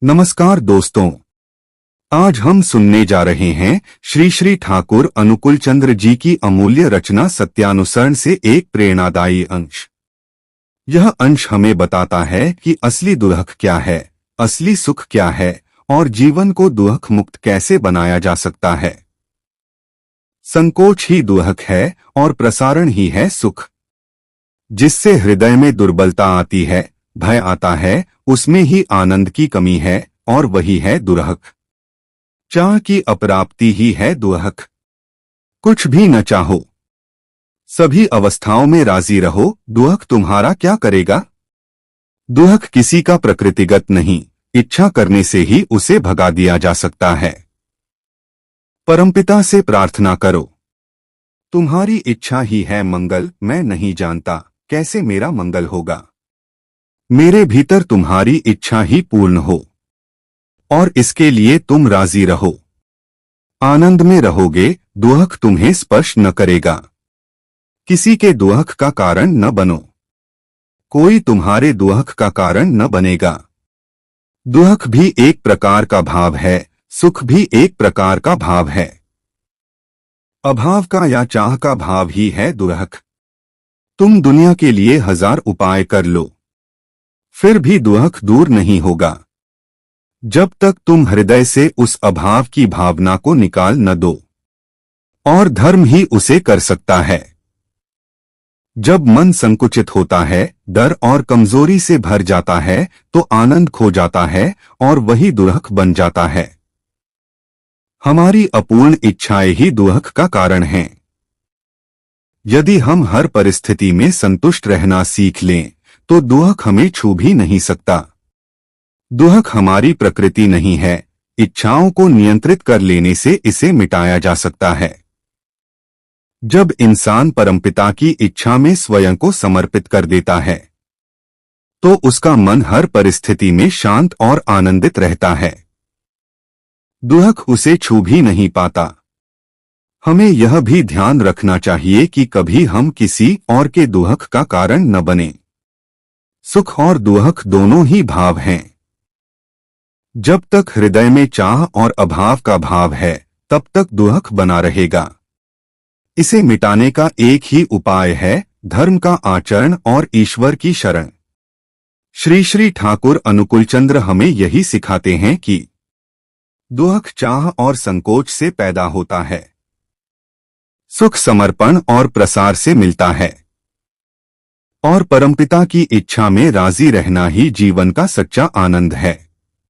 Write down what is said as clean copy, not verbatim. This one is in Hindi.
नमस्कार दोस्तों, आज हम सुनने जा रहे हैं श्री श्री ठाकुर अनुकूल चंद्र जी की अमूल्य रचना सत्यानुसरण से एक प्रेरणादायी अंश। यह अंश हमें बताता है कि असली दुल्हक क्या है, असली सुख क्या है और जीवन को दुल्हक मुक्त कैसे बनाया जा सकता है। संकोच ही दुल्हक है और प्रसारण ही है सुख। जिससे हृदय में दुर्बलता आती है, भय आता है, उसमें ही आनंद की कमी है और वही है दुल्हक। चाह की अप्राप्ति ही है दुल्हक। कुछ भी न चाहो, सभी अवस्थाओं में राजी रहो, दुल्हक तुम्हारा क्या करेगा। दुल्हक किसी का प्रकृतिगत नहीं, इच्छा करने से ही उसे भगा दिया जा सकता है। परमपिता से प्रार्थना करो, तुम्हारी इच्छा ही है मंगल, मैं नहीं जानता कैसे मेरा मंगल होगा। मेरे भीतर तुम्हारी इच्छा ही पूर्ण हो और इसके लिए तुम राजी रहो। आनंद में रहोगे, दुल्हक तुम्हें स्पर्श न करेगा। किसी के दुल्हक का कारण न बनो, कोई तुम्हारे दुल्हक का कारण न बनेगा। दुल्हक भी एक प्रकार का भाव है, सुख भी एक प्रकार का भाव है। अभाव का या चाह का भाव ही है दुल्हक। तुम दुनिया के लिए 1000 उपाय कर लो, फिर भी दुल्हक दूर नहीं होगा, जब तक तुम हृदय से उस अभाव की भावना को निकाल न दो। और धर्म ही उसे कर सकता है। जब मन संकुचित होता है, डर और कमजोरी से भर जाता है, तो आनंद खो जाता है और वही दुल्हक बन जाता है। हमारी अपूर्ण इच्छाएं ही दुल्हक का कारण हैं। यदि हम हर परिस्थिति में संतुष्ट रहना सीख लें, तो दुल्हक हमें छू भी नहीं सकता। दुल्हक हमारी प्रकृति नहीं है, इच्छाओं को नियंत्रित कर लेने से इसे मिटाया जा सकता है। जब इंसान परमपिता की इच्छा में स्वयं को समर्पित कर देता है, तो उसका मन हर परिस्थिति में शांत और आनंदित रहता है। दुल्हक उसे छू भी नहीं पाता। हमें यह भी ध्यान रखना चाहिए कि कभी हम किसी और के दुल्हक का कारण न बने। सुख और दुल्हक दोनों ही भाव हैं। जब तक हृदय में चाह और अभाव का भाव है, तब तक दुल्हक बना रहेगा। इसे मिटाने का एक ही उपाय है, धर्म का आचरण और ईश्वर की शरण। श्री श्री ठाकुर अनुकूल चंद्र हमें यही सिखाते हैं कि दुल्हक चाह और संकोच से पैदा होता है, सुख समर्पण और प्रसार से मिलता है, और परमपिता की इच्छा में राजी रहना ही जीवन का सच्चा आनंद है।